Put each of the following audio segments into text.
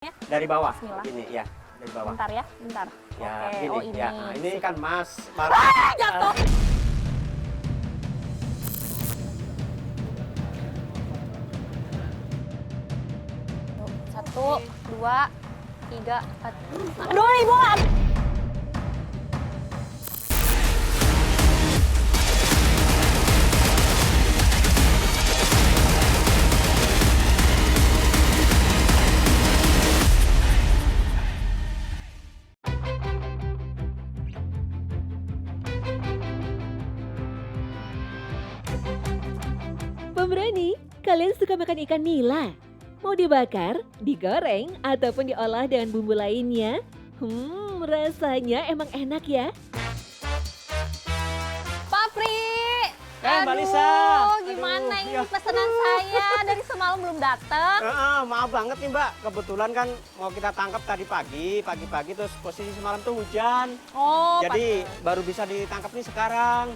Ya. Dari bawah. Bismillah. Ini ya, dari bawah. Bentar ya, bentar. Ya, Oke, ini. oh ini. Ya, nah, ini kan Mas. Jatuh. Satu, dua, tiga, empat. Aduh, ibu. Pemberani, kalian suka makan ikan nila? Mau dibakar, digoreng, ataupun diolah dengan bumbu lainnya? Rasanya emang enak ya. Pak Pri. Mbak Lisa. Gimana Aduh, ini iya. pesanan saya dari semalam belum datang? Maaf banget nih Mbak, kebetulan kan mau kita tangkap tadi pagi terus posisi semalam tuh hujan. Oh, Jadi pantes. baru bisa ditangkap nih sekarang.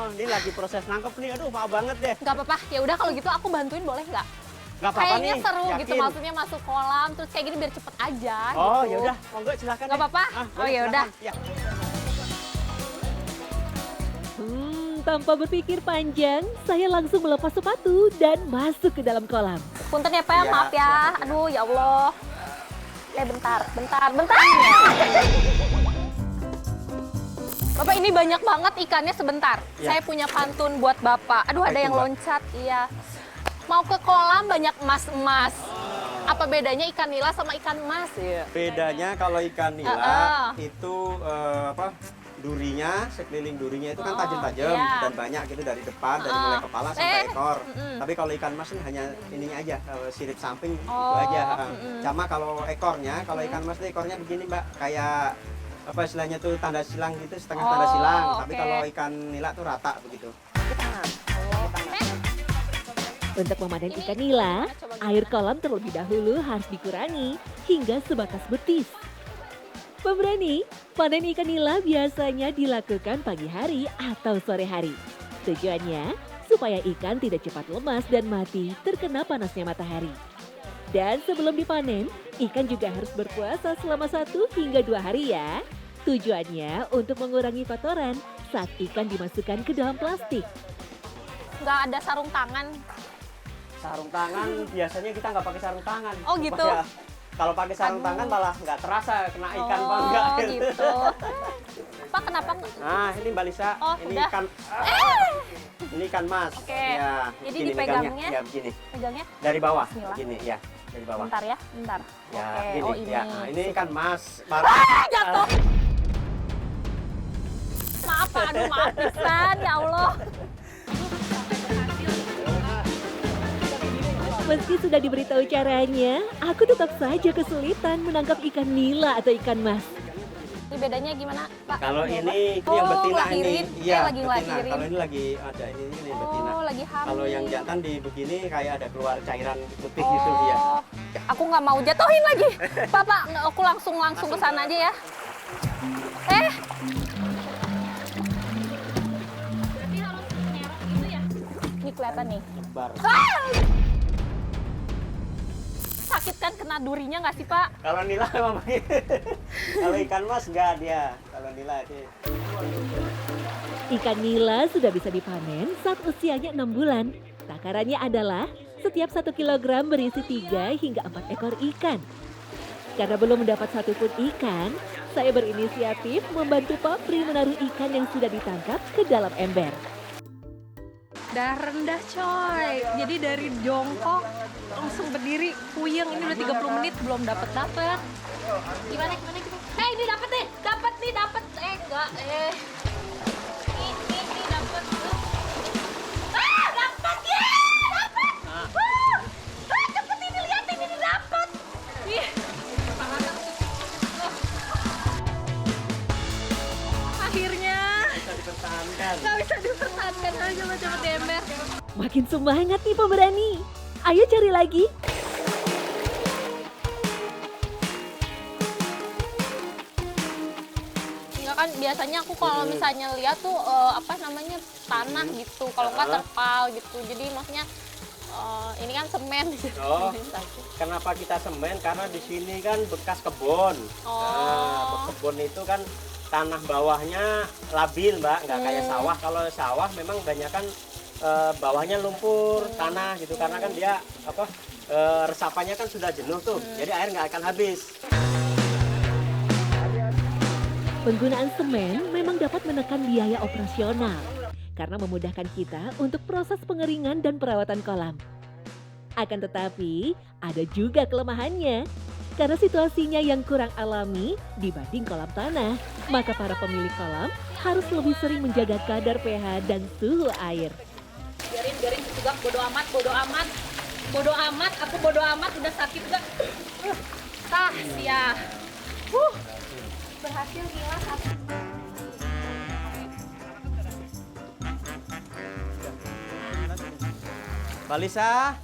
Ini lagi proses nangkep nih, aduh maaf banget deh. Nggak apa-apa, ya udah kalau gitu aku bantuin boleh nggak? Gak apa-apa Kayaknya nih, seru gitu, yakin. maksudnya masuk kolam terus kayak gini biar cepet aja. Oh gitu. ya udah, monggo silakan. Nggak deh. apa-apa? Ah, Oh, ya udah. silakan. Ya. Tanpa berpikir panjang, saya langsung melepas sepatu dan masuk ke dalam kolam. Punten ya Pak, ya, Iya, maaf ya. silakan. Aduh ya Allah. Bentar. Bapak ini banyak banget ikannya sebentar. Iya. Saya punya pantun buat Bapak. Aduh Apa ada itu, yang Mbak? loncat, iya. Mau ke kolam banyak emas-emas. Apa bedanya ikan nila sama ikan emas? Iya. Bedanya kalau ikan nila itu durinya, sekeliling durinya itu kan Oh, tajam-tajam iya. dan banyak gitu dari depan, dari mulai kepala sampai ekor. mm-mm. Tapi kalau ikan mas ini hanya ininya aja, sirip samping itu Oh, aja. mm-mm. Sama kalau ekornya, kalau ikan mas itu ekornya begini Mbak, kayak apa istilahnya tuh tanda silang gitu, setengah Oh, tanda silang. Tapi oke. kalau ikan nila tuh rata begitu. Untuk memanen ikan nila, air kolam terlebih dahulu harus dikurangi hingga sebatas betis. Pemberani, panen ikan nila biasanya dilakukan pagi hari atau sore hari. Tujuannya supaya ikan tidak cepat lemas dan mati terkena panasnya matahari. Dan sebelum dipanen, ikan juga harus berpuasa selama 1 hingga 2 hari ya. Tujuannya untuk mengurangi kotoran saat ikan dimasukkan ke dalam plastik. Nggak ada sarung tangan. Sarung tangan biasanya kita nggak pakai sarung tangan. Oh, gitu? Ya, kalau pakai sarung Aduh. tangan malah nggak terasa kena ikan apa Oh enggak. gitu. Pak kenapa? Nah ini Mbak Lisa, Oh, ini udah. ikan, ini ikan mas. Oke. Ya, Jadi begini dipegangnya? megangnya. Ya begini, Pegangnya dari bawah, Bismillah. begini ya, dari bawah. bentar ya, bentar. Ya, Oke, gini, oh ini. ya. Nah, ini ikan mas. Jatuh. Maaf Pak, aduh maaf pisan, ya Allah. Meski sudah diberitahu caranya, aku tetap saja kesulitan menangkap ikan nila atau ikan mas. Ini bedanya gimana Pak? Kalau Coba. ini Oh, yang betina ngelahirin. ini, iya lagi betina. ngelahirin. Kalau ini lagi ada ini betina. Oh, lagi hamil. Kalau yang jantan di begini kayak ada keluar cairan putih gitu ya. Oh, aku nggak mau jatuhin lagi. Pak, aku langsung ke sana aja ya. Berarti harus nyerok gitu ya? Ini kelihatan nih. Nyebar. Sakit kan kena durinya nggak sih Pak? Kalau nila memang kalau ikan mas enggak dia. Kalau nila dia. Ikan nila sudah bisa dipanen saat usianya 6 bulan. Takarannya adalah setiap 1 kilogram berisi 3 hingga 4 ekor ikan. Karena belum mendapat satupun ikan, saya berinisiatif membantu Pak Pri menaruh ikan yang sudah ditangkap ke dalam ember. Udah rendah coy, jadi dari jongkok langsung berdiri puyeng. Ini udah 30 menit belum dapet. Gimana? Ini dapat nih. Enggak. Ini dapat. Dapat ya! Dapat! Cepet ini lihat ini dapat. Akhirnya Bisa dipertahankan. nggak bisa dipertahankan, harus coba-coba di ember. Makin semangat nih pemberani. Ayo cari lagi. Enggak kan biasanya aku kalau misalnya lihat tuh tanah gitu. Kalau nggak terpal gitu. Jadi maksudnya Oh, ini kan semen. Oh, kenapa kita semen? Karena di sini kan bekas kebun. Nah, kebun itu kan tanah bawahnya labil, Mbak, nggak kayak sawah. Kalau sawah memang banyak kan bawahnya lumpur tanah gitu, karena kan dia resapannya kan sudah jenuh tuh, jadi air nggak akan habis. Penggunaan semen memang dapat menekan biaya operasional karena memudahkan kita untuk proses pengeringan dan perawatan kolam. Akan tetapi, ada juga kelemahannya. Karena situasinya yang kurang alami dibanding kolam tanah, maka para pemilik kolam harus lebih sering menjaga kadar pH dan suhu air. Biarin juga, bodo amat. Bodo amat, aku bodo amat, udah sakit juga. Sia. Berhasil gila satu. Mbak Lisa,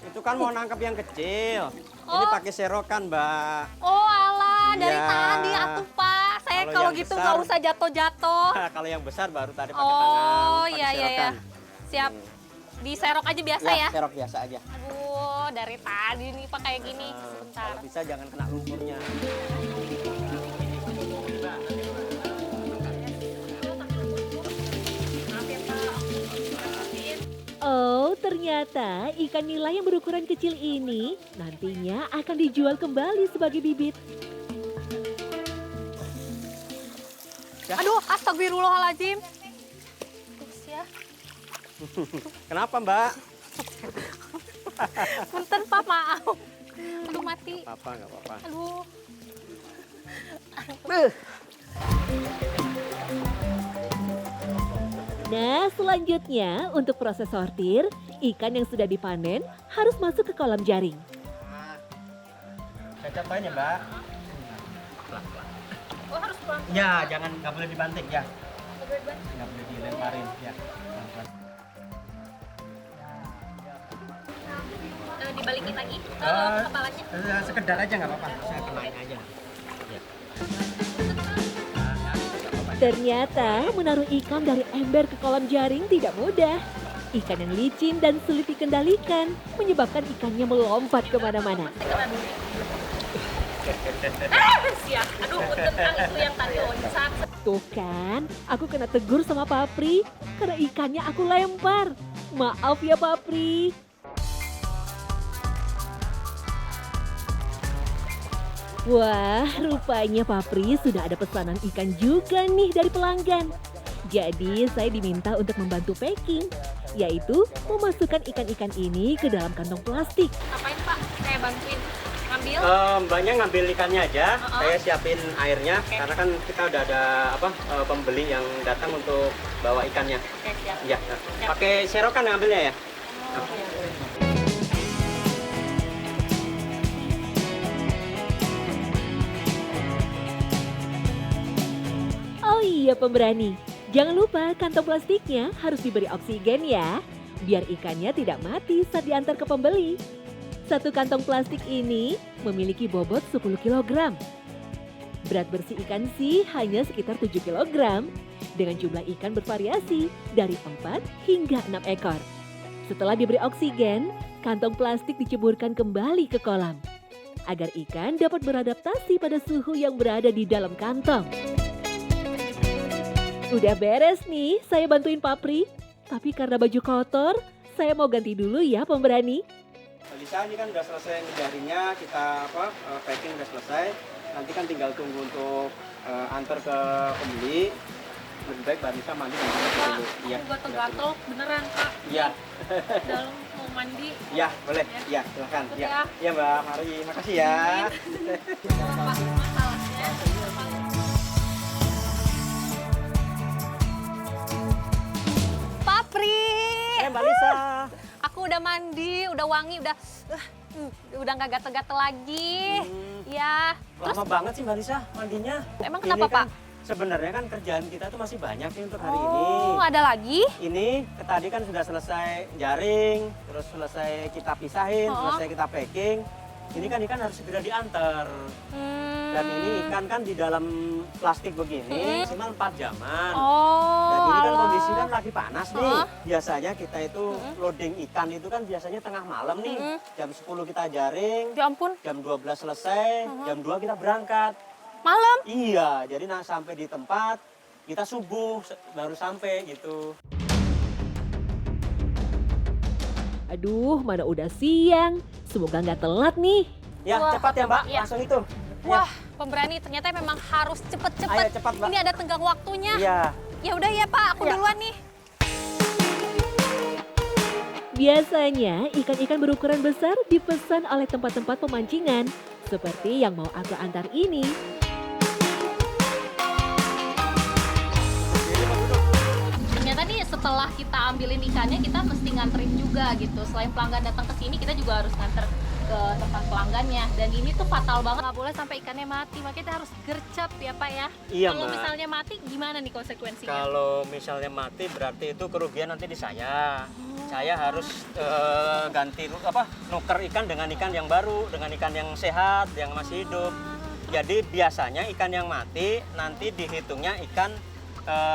itu kan mau nangkap yang kecil. Ini pakai serokan, Mbak. Oh alah, dari Iya. tadi atuh Pak. Saya Kalau kalau yang gitu besar- nggak usah jatuh-jatuh. Kalau yang besar baru tadi pakai tangan. Oh pakai iya. serokan. Siap. Diserok aja biasa ya. Serok biasa aja. Aduh, dari tadi nih Pak kayak gini. Sebentar. Kalau bisa jangan kena lumpurnya. Oh, ternyata ikan nila yang berukuran kecil ini nantinya akan dijual kembali sebagai bibit. Aduh, astagfirullahaladzim. Terus ya. Kenapa, Mbak? Punten Pak, maaf. Aduh, mati. Apa, nggak apa-apa. Aduh. Nah, selanjutnya untuk proses sortir, ikan yang sudah dipanen harus masuk ke kolam jaring. Saya contohin ya, Mbak. Oh, harus pelan. Ya, nggak boleh dibanting ya. Nggak boleh dilemparin ya. Pelan-pelan. Dibalikin lagi kepalanya. Sekedar aja nggak apa-apa. Saya kenain aja. Ya. Ternyata menaruh ikan dari ember ke kolam jaring tidak mudah. Ikan yang licin dan sulit dikendalikan menyebabkan ikannya melompat kemana-mana. Siap. Aduh, punten Kang, itu yang tadi loncat. Tuh kan, aku kena tegur sama Papri karena ikannya aku lempar. Maaf ya Papri. Wah, rupanya Papri sudah ada pesanan ikan juga nih dari pelanggan. Jadi saya diminta untuk membantu packing, yaitu memasukkan ikan-ikan ini ke dalam kantong plastik. Ngapain Pak? Saya bantuin. Ngambil. Mbaknya ngambil ikannya aja, saya siapin airnya, Oke. karena kan kita udah ada pembeli yang datang untuk bawa ikannya. Oke, siap. Ya, pakai serokan ngambilnya ya. Oh iya pemberani, jangan lupa kantong plastiknya harus diberi oksigen ya, biar ikannya tidak mati saat diantar ke pembeli. Satu kantong plastik ini memiliki bobot 10 kg. Berat bersih ikan sih hanya sekitar 7 kg, dengan jumlah ikan bervariasi dari 4 hingga 6 ekor. Setelah diberi oksigen, kantong plastik diceburkan kembali ke kolam, agar ikan dapat beradaptasi pada suhu yang berada di dalam kantong. Udah beres nih, saya bantuin Papri. Tapi karena baju kotor, saya mau ganti dulu ya pemberani. Lisa, ini kan udah selesai ngejaringnya, kita packing udah selesai. Nanti kan tinggal tunggu untuk antar ke pembeli. Lebih baik Mbak Lisa mandi dulu. Iya. Aku gatel-gatel beneran Kak. Iya. Dalam mau mandi. Iya, boleh. Iya, silakan. Ikut Iya. ya. Iya, Mbak. Mari. Makasih ya. Apa masalahnya? Papri. Mbak Lisa. Aku udah mandi, udah wangi, udah nggak gatel-gatel lagi. Ya. Terus Lama banget sih Mbak Lisa mandinya. Emang Ini kenapa, kan Pak? Sebenarnya kan kerjaan kita tuh masih banyak nih untuk hari oh, ini. ada lagi? Ini tadi kan sudah selesai jaring, terus selesai kita pisahin, Oh. selesai kita packing. ini kan ikan harus segera diantar. Dan ini ikan kan di dalam plastik begini maksimal 4 jaman. Dan ini kan kondisi kan lagi panas nih. Biasanya kita itu loading ikan itu kan biasanya tengah malam nih. Jam 10 kita jaring, Ya ampun, jam 12 selesai, jam 2 kita berangkat. malam. Iya, jadi sampai di tempat kita subuh baru sampai gitu. Aduh, mana udah siang. Semoga nggak telat nih. Ya, Wah, cepat ya Mbak, iya. langsung itu. Wah, pemberani ternyata memang harus cepet-cepet. Ayo, cepat, Mbak. Ini ada tenggang waktunya. Iya. Ya udah ya Pak, aku Iya. duluan nih. Biasanya ikan-ikan berukuran besar dipesan oleh tempat-tempat pemancingan, seperti yang mau aku antar ini. Ternyata nih setelah kita ambilin ikannya, kita mesti nganterin juga gitu. Selain pelanggan datang ke sini, kita juga harus nganter ke tempat pelanggannya. Dan ini tuh fatal banget, nggak boleh sampai ikannya mati. Makanya kita harus gercep ya Pak ya. Iya, Kalau Mbak. misalnya mati, gimana nih konsekuensinya? Kalau misalnya mati berarti itu kerugian nanti di saya. Saya harus ganti nuker ikan dengan ikan yang baru, dengan ikan yang sehat, yang masih hidup. Jadi biasanya ikan yang mati nanti dihitungnya ikan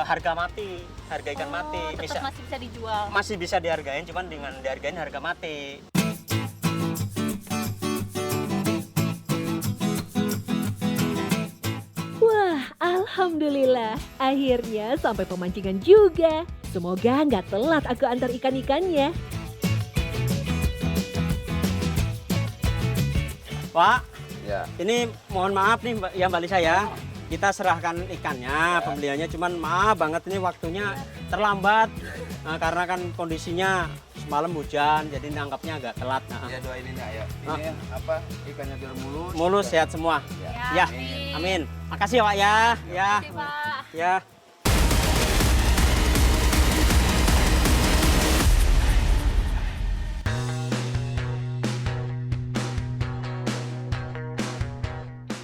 harga mati, harga ikan mati. Tetap masih bisa dijual. Masih bisa dihargain, cuman dengan dihargain harga mati. Wah, alhamdulillah. Akhirnya sampai pemancingan juga. Semoga nggak telat aku antar ikan-ikannya. Pak, Ya. ini mohon maaf nih Mbak Lisa ya. Kita serahkan ikannya, pembeliannya, cuman maaf banget ini waktunya terlambat. Nah, karena kan kondisinya semalam hujan, jadi nangkapnya agak telat. Nah. Ya doain ini ya. Ini apa ikannya biar mulus. Mulus, sehat semua. Ya, amin. Makasih ya Pak ya. Ya, Terima kasih, Pak. ya.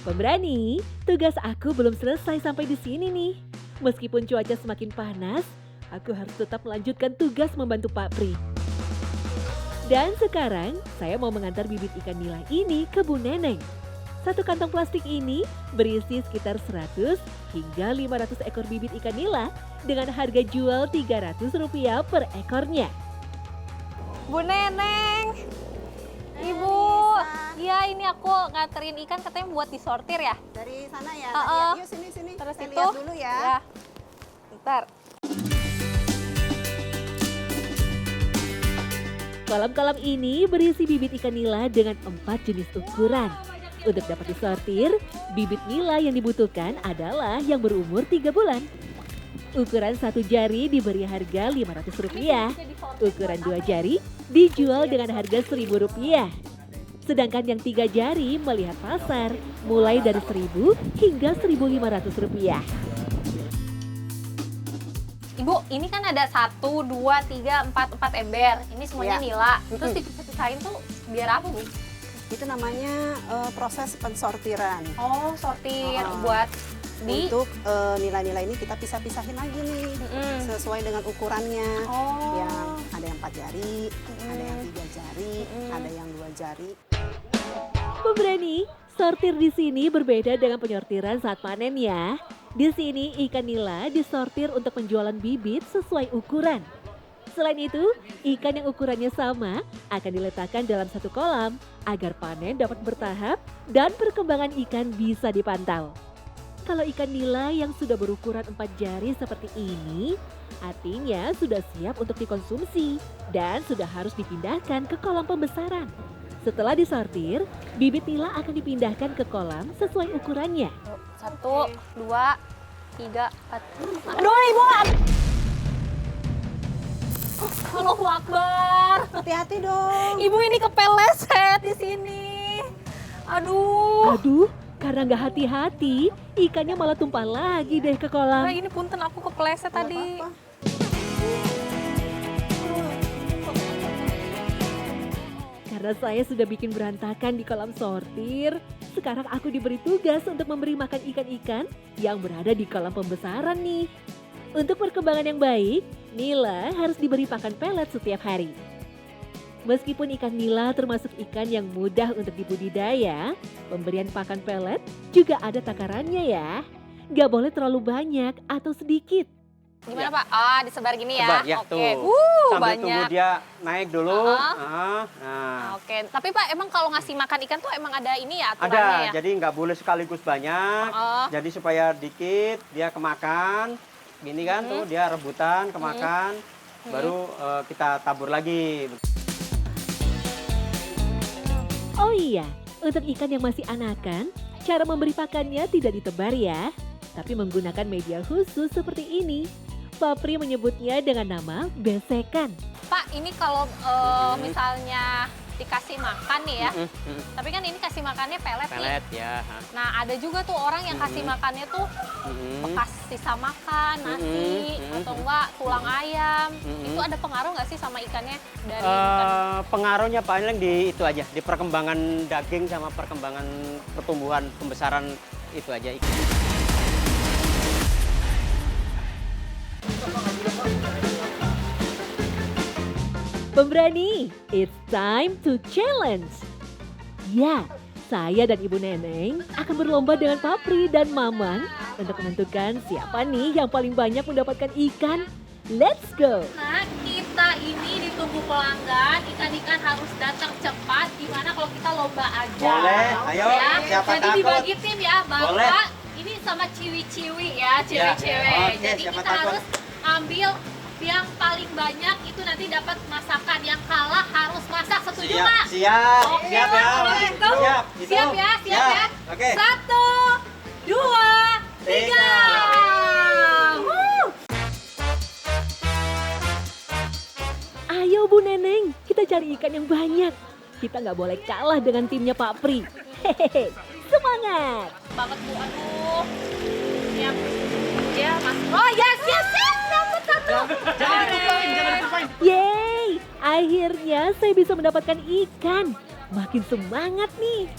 Pemberani, tugas aku belum selesai sampai di sini nih. Meskipun cuaca semakin panas, aku harus tetap melanjutkan tugas membantu Pak Pri. Dan sekarang, saya mau mengantar bibit ikan nila ini ke Bu Neneng. Satu kantong plastik ini berisi sekitar 100 hingga 500 ekor bibit ikan nila dengan harga jual Rp300 per ekornya. Bu Neneng, Ibu, iya ini aku nganterin ikan katanya buat disortir ya. Dari sana ya. Heeh. Yuk sini. Terus Kita itu? lihat dulu ya. Ya. Bentar. Kolam-kolam ini berisi bibit ikan nila dengan 4 jenis ukuran. Untuk dapat disortir, bibit nila yang dibutuhkan adalah yang berumur 3 bulan. Ukuran 1 jari diberi harga Rp500. Ukuran 2 jari dijual dengan harga Rp1.000. Sedangkan yang 3 jari melihat pasar mulai dari Rp1.000 hingga Rp1.500. Ibu, ini kan ada 1, 2, 3, 4 ember. Ini semuanya Iya. nila. Terus dipisah-pisahin tuh biar apa, Bu? Itu namanya proses pensortiran. Oh, sortir Oh. buat di Untuk nilai-nilai ini kita pisah-pisahin lagi nih. Sesuai dengan ukurannya. Oh. Yang ada yang 4 jari, ada yang 3 jari, ada yang 2 jari. Pemberani, sortir di sini berbeda dengan penyortiran saat panen ya. Di sini ikan nila disortir untuk penjualan bibit sesuai ukuran. Selain itu, ikan yang ukurannya sama akan diletakkan dalam satu kolam agar panen dapat bertahap dan perkembangan ikan bisa dipantau. Kalau ikan nila yang sudah berukuran 4 jari seperti ini, artinya sudah siap untuk dikonsumsi dan sudah harus dipindahkan ke kolam pembesaran. Setelah disortir, bibit nila akan dipindahkan ke kolam sesuai ukurannya. 1, 2, 3, 4. Aduh, Ibu. Allahu Akbar. Hati-hati dong. Ibu ini kepeleset di sini. Aduh. Aduh, karena nggak hati-hati, ikannya malah tumpah lagi deh ke Nah, kolam. ini punten aku kepeleset Nggak tadi. apa-apa. Karena saya sudah bikin berantakan di kolam sortir, sekarang aku diberi tugas untuk memberi makan ikan-ikan yang berada di kolam pembesaran nih. Untuk perkembangan yang baik, nila harus diberi pakan pelet setiap hari. Meskipun ikan nila termasuk ikan yang mudah untuk dibudidaya, pemberian pakan pelet juga ada takarannya ya. Nggak boleh terlalu banyak atau sedikit. Gimana Pak? Ah, disebar gini ya? Sebar, ya, Oke. tuh. Sambil Banyak. tunggu dia naik dulu. Ah. Nah. Oke, tapi Pak emang kalau ngasih makan ikan tuh emang ada ini ya Ada, aturannya ya? jadi nggak boleh sekaligus banyak. Oh. Jadi supaya dikit dia kemakan, gini kan tuh dia rebutan kemakan, baru kita tabur lagi. Oh iya, untuk ikan yang masih anakan, cara memberi pakannya tidak ditebar ya, tapi menggunakan media khusus seperti ini. Papri menyebutnya dengan nama besekan. Pak, ini kalau misalnya dikasih makan nih ya, tapi kan ini kasih makannya pelet, nih. Pelet ya. Nah, ada juga tuh orang yang kasih makannya tuh bekas sisa makan, nasi, atau enggak tulang ayam. Itu ada pengaruh nggak sih sama ikannya dari ikan? Pengaruhnya paling di itu aja, di perkembangan daging sama perkembangan pertumbuhan pembesaran itu aja. Pemberani, it's time to challenge. Ya, saya dan Ibu Neneng akan berlomba dengan Papri dan Mamang untuk menentukan siapa nih yang paling banyak mendapatkan ikan. Let's go! Nah, kita ini ditunggu pelanggan, ikan-ikan harus datang cepat. Gimana kalau kita lomba aja? Boleh, ayo, Ya. siapa Jadi takut? dibagi tim ya, Bapak. Boleh. Ini sama ciwi-ciwi ya, ciwi-ciwi. Oke, Jadi siapa kita takut? harus ambil yang paling banyak itu nanti dapat masakan. Yang kalah harus masak, setuju Siap, Pak? siap, Oke, siap ya. kalau gitu, Siap, gitu. siap ya, siap ya. Oke. 1, 2, 3. Ayo Bu Neneng, kita cari ikan yang banyak. Kita nggak boleh kalah dengan timnya Papri. Hehehe, semangat! Banget Bu, aduh. Siap. Ya, Mas. Oh, yes, yes, yes. Dapat satu. Jangan ditumpahin. Yeay, akhirnya saya bisa mendapatkan ikan. Makin semangat nih.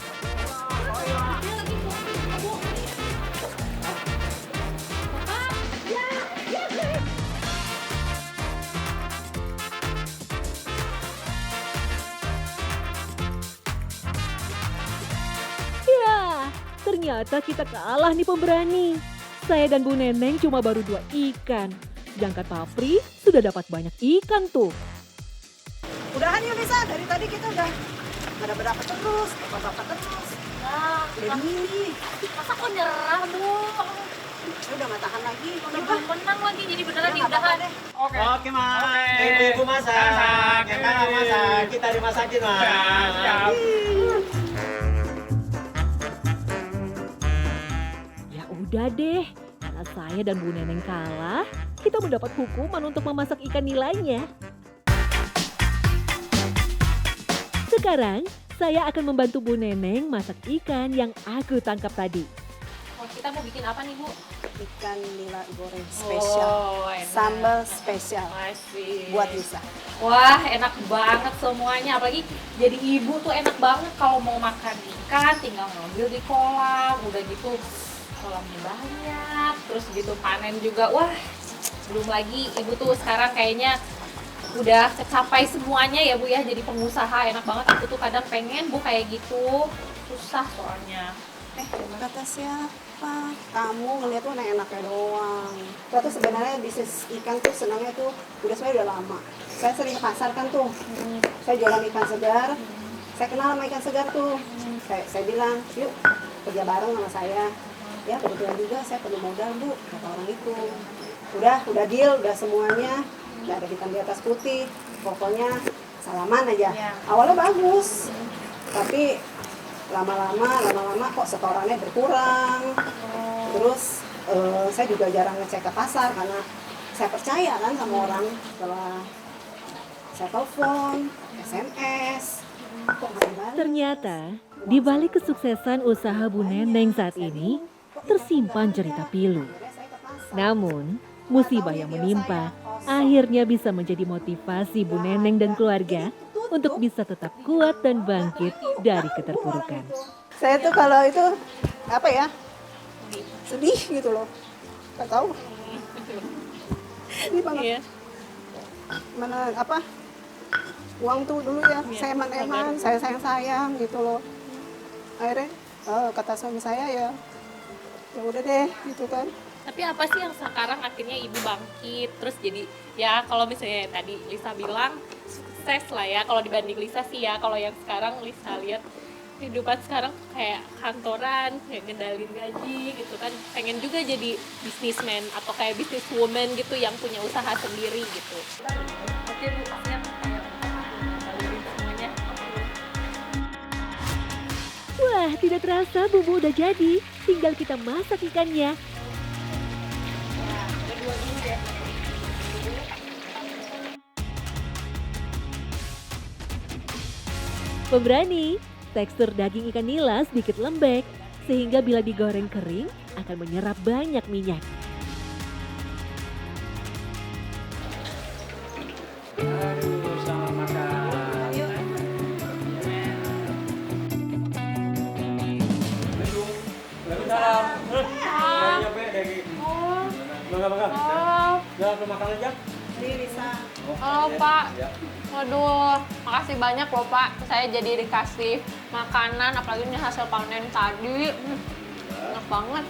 Ya, ternyata kita kalah nih pemberani. Saya dan Bu Neneng cuma baru 2 ikan. Sedangkan Papri sudah dapat banyak ikan tuh. Udahan yuk Lisa, dari tadi kita udah ada berapa terus, apa terus. Nah, Udah ini, masa kok nyerah, Bu? udah nggak tahan lagi. Udah belum menang lagi, jadi beneran Ya, nih nggak apa-apa udahan. deh. Oke, Mas. Ibu masak. Yang kalah masak. Kita dimasakin, Mas. Ya udah deh, karena saya dan Bu Neneng kalah, kita mendapat hukuman untuk memasak ikan nilainya. Sekarang, saya akan membantu Bu Neneng masak ikan yang aku tangkap tadi. Oh, kita mau bikin apa nih, Bu? Ikan nila goreng spesial, enak. sambal spesial Masih. buat Lisa. Wah, enak banget semuanya. Apalagi jadi ibu tuh enak banget kalau mau makan ikan, tinggal ngambil di kolam. Udah gitu kolamnya banyak, terus gitu panen juga. Wah, belum lagi ibu tuh sekarang kayaknya udah kecapai semuanya ya Bu ya. Jadi pengusaha enak banget. Aku tuh kadang pengen Bu kayak gitu. Susah soalnya. Kata siapa? Kamu ngeliat tuh enak-enaknya doang. Saya tuh sebenarnya bisnis ikan tuh senangnya tuh sebenarnya udah lama. Saya sering ke pasar kan tuh. Saya jualan ikan segar. Saya kenal sama ikan segar tuh. Saya bilang, yuk kerja bareng sama saya. Ya kebetulan juga saya perlu modal Bu, kata orang itu. Udah deal, udah semuanya. Udah ada hitam di atas putih. Pokoknya salaman aja. Ya. Awalnya bagus. Tapi lama-lama kok setorannya berkurang. Terus saya juga jarang ngecek ke pasar karena saya percaya kan sama orang. Setelah saya telepon, SMS, kok nggak dibalas. Ternyata, di balik kesuksesan usaha Bu Neneng saat ini, tersimpan cerita pilu. Namun, musibah yang menimpa akhirnya bisa menjadi motivasi Bu Neneng dan keluarga untuk bisa tetap kuat dan bangkit dari keterpurukan. Saya tuh kalau itu apa ya, sedih gitu loh, nggak tahu. Sedih banget. Mana apa? uang tuh dulu ya, saya eman-eman, saya sayang-sayang gitu loh. Akhirnya kata suami saya ya udah deh gitu kan. Tapi apa sih yang sekarang akhirnya ibu bangkit terus jadi ya kalau misalnya tadi Lisa bilang sukses lah ya kalau dibanding Lisa sih ya, kalau yang sekarang Lisa lihat kehidupan sekarang kayak kantoran, kayak ngendalin gaji gitu kan, pengen juga jadi businessman atau kayak businesswoman gitu yang punya usaha sendiri gitu. Oke Bu, siap kayak ngalirin semuanya. Wah, tidak terasa bumbu udah jadi. Tinggal kita masak ikannya. Pemberani, tekstur daging ikan nila sedikit lembek, sehingga bila digoreng kering akan menyerap banyak minyak. Aduh, selamat makan. Waalaikumsalam. Nyampe daging. Bangga. Ya, aku makan aja. Ini bisa. Oh Pak, waduh, makasih banyak loh Pak. Saya jadi dikasih makanan, apalagi ini hasil panen tadi. Enak banget.